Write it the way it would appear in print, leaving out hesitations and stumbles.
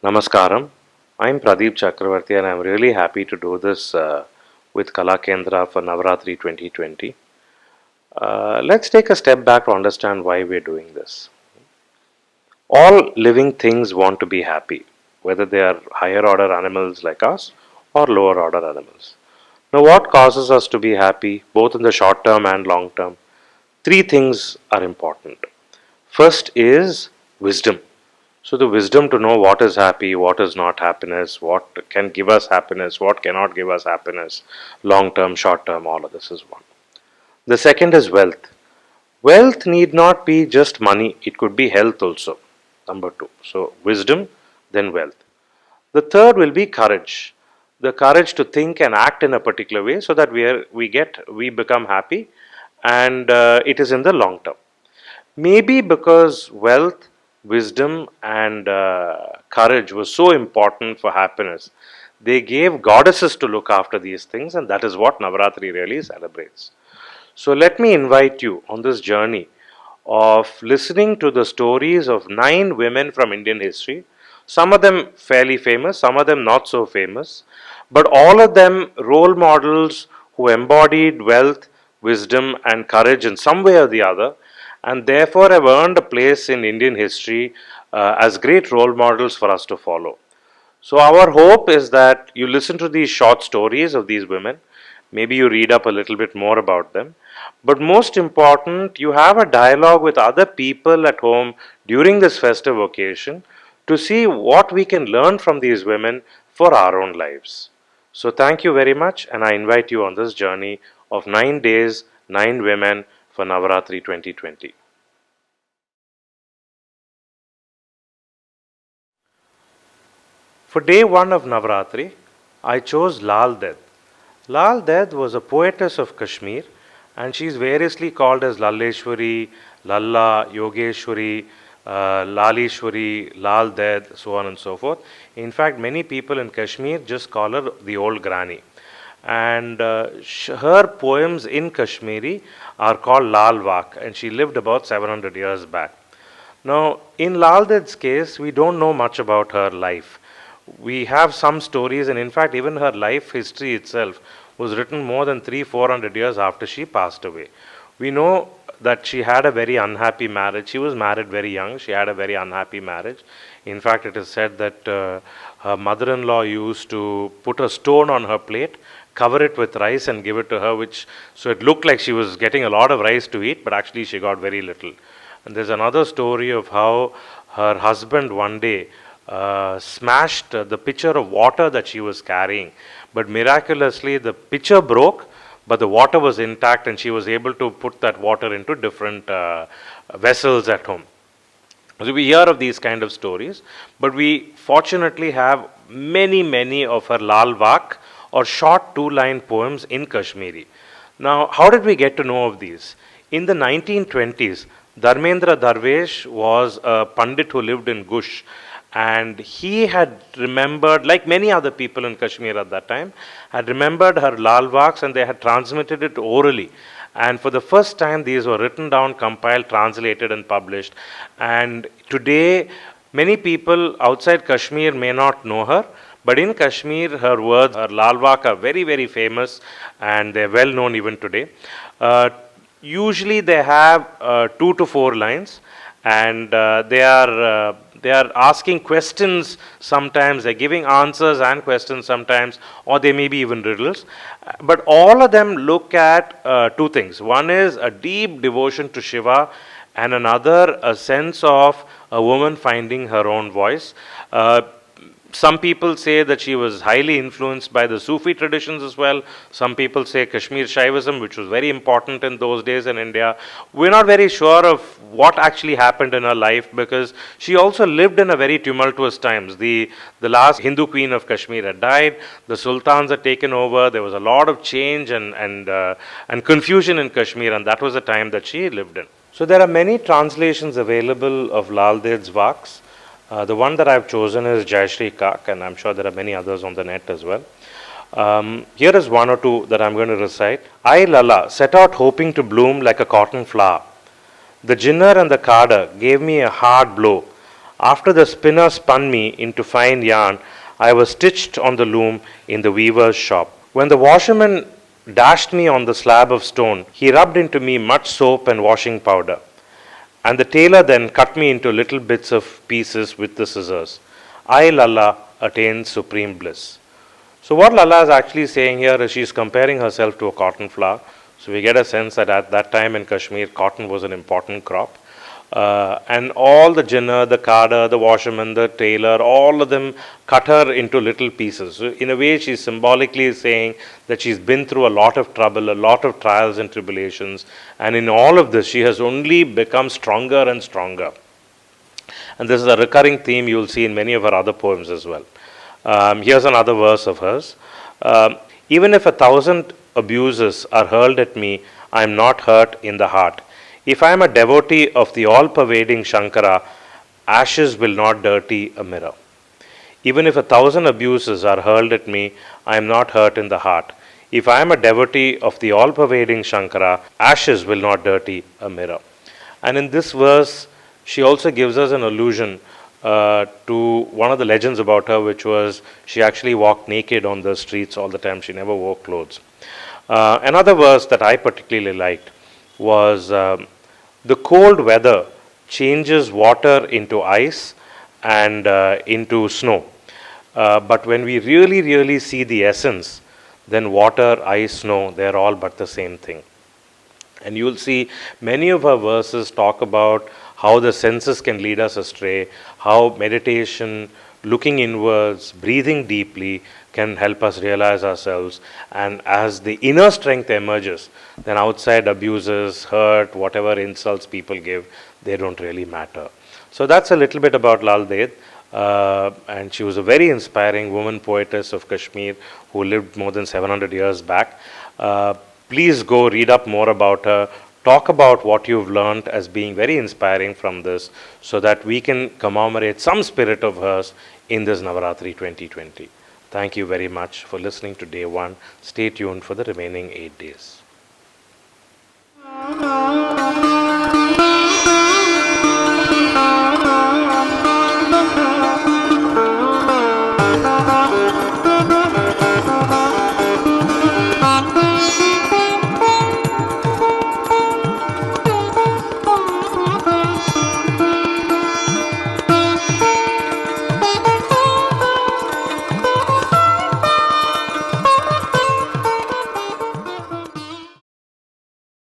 Namaskaram. I'm Pradeep Chakravarti and I'm really happy to do this with Kala Kendra for Navaratri 2020. Let's take a step back to understand why we're doing this. All living things want to be happy, whether they are higher order animals like us or lower order animals. Now, what causes us to be happy, both in the short term and long term? Three things are important. First is wisdom. So, the wisdom to know what is happy, what is not happiness, what can give us happiness, what cannot give us happiness, long term, short term, all of this is one. The second is wealth. Wealth need not be just money, it could be health also. Number two. So, wisdom, then wealth. The third will be courage. The courage to think and act in a particular way so that we become happy, and it is in the long term. Maybe because wealth, wisdom, and courage was so important for happiness, they gave goddesses to look after these things, and that is what Navaratri really celebrates. So, let me invite you on this journey of listening to the stories of 9 women from Indian history. Some of them fairly famous, some of them not so famous, but all of them role models who embodied wealth, wisdom, and courage in some way or the other, and therefore have earned a place in Indian history as great role models for us to follow. So, our hope is that you listen to these short stories of these women. Maybe you read up a little bit more about them. But most important, you have a dialogue with other people at home during this festive occasion to see what we can learn from these women for our own lives. So, thank you very much, and I invite you on this journey of 9 days, 9 women for Navaratri 2020. For day one of Navaratri, I chose Lal Ded. Lal Ded was a poetess of Kashmir, and she is variously called as Lalleshwari, Lalla, Yogeshwari, Lalishwari, Lal Ded, so on and so forth. In fact, many people in Kashmir just call her the old granny. And her poems in Kashmiri are called Lal Vak, and she lived about 700 years back. Now, in Lal Ded's case, we don't know much about her life. We have some stories, and in fact, even her life history itself was written more than 300-400 years after she passed away. We know that she had a very unhappy marriage. She was married very young. She had a very unhappy marriage. In fact, it is said that her mother-in-law used to put a stone on her plate, cover it with rice, and give it to her, so it looked like she was getting a lot of rice to eat, but actually she got very little. And there's another story of how her husband one day smashed the pitcher of water that she was carrying, but miraculously the pitcher broke, but the water was intact, and she was able to put that water into different vessels at home. So we hear of these kind of stories, but we fortunately have many of her Lal Vak or short 2-line poems in Kashmiri. Now, how did we get to know of these? In the 1920s, Dharmendra Darvesh was a Pandit who lived in Gush, and he had remembered, like many other people in Kashmir at that time, had remembered her Lal Vaks, and they had transmitted it orally. And for the first time, these were written down, compiled, translated, and published. And today, many people outside Kashmir may not know her, but in Kashmir, her words, her Lal Vak, are very famous, and they're well known even today. Usually, they have 2 to 4 lines, and they are asking questions sometimes, they're giving answers and questions sometimes, or they may be even riddles. But all of them look at 2 things. One is a deep devotion to Shiva, and another, a sense of a woman finding her own voice. Some people say that she was highly influenced by the Sufi traditions as well. Some people say Kashmir Shaivism, which was very important in those days in India. We're not very sure of what actually happened in her life, because she also lived in a very tumultuous times. The last Hindu queen of Kashmir had died. The sultans had taken over. There was a lot of change and confusion in Kashmir, and that was the time that she lived in. So there are many translations available of Lal Ded's Vaks. The one that I've chosen is Jayashree Kak, and I'm sure there are many others on the net as well. Here is 1 or 2 that I'm going to recite. I, Lalla, set out hoping to bloom like a cotton flower. The jinner and the carder gave me a hard blow. After the spinner spun me into fine yarn, I was stitched on the loom in the weaver's shop. When the washerman dashed me on the slab of stone, he rubbed into me much soap and washing powder. And the tailor then cut me into little bits of pieces with the scissors. I, Lalla, attained supreme bliss. So, what Lalla is actually saying here is she's comparing herself to a cotton flower. So, we get a sense that at that time in Kashmir, cotton was an important crop. And all the jinner, the carder, the washerman, the tailor, all of them cut her into little pieces. So in a way, she's symbolically saying that she's been through a lot of trouble, a lot of trials and tribulations, and in all of this, she has only become stronger and stronger. And this is a recurring theme you will see in many of her other poems as well. Here's another verse of hers. Even if 1,000 abuses are hurled at me, I am not hurt in the heart. If I am a devotee of the all-pervading Shankara, ashes will not dirty a mirror. Even if 1,000 abuses are hurled at me, I am not hurt in the heart. If I am a devotee of the all-pervading Shankara, ashes will not dirty a mirror. And in this verse, she also gives us an allusion to one of the legends about her, which was she actually walked naked on the streets all the time. She never wore clothes. Another verse that I particularly liked was the cold weather changes water into ice and into snow. But when we really, really see the essence, then water, ice, snow, they're all but the same thing. And you'll see many of our verses talk about how the senses can lead us astray, how meditation, looking inwards, breathing deeply can help us realize ourselves. And as the inner strength emerges, then outside abuses, hurt, whatever insults people give, they don't really matter. So that's a little bit about Lal Ded. And she was a very inspiring woman poetess of Kashmir who lived more than 700 years back. Please go read up more about her. Talk about what you've learned as being very inspiring from this so that we can commemorate some spirit of hers in this Navaratri 2020. Thank you very much for listening to day one. Stay tuned for the remaining 8 days.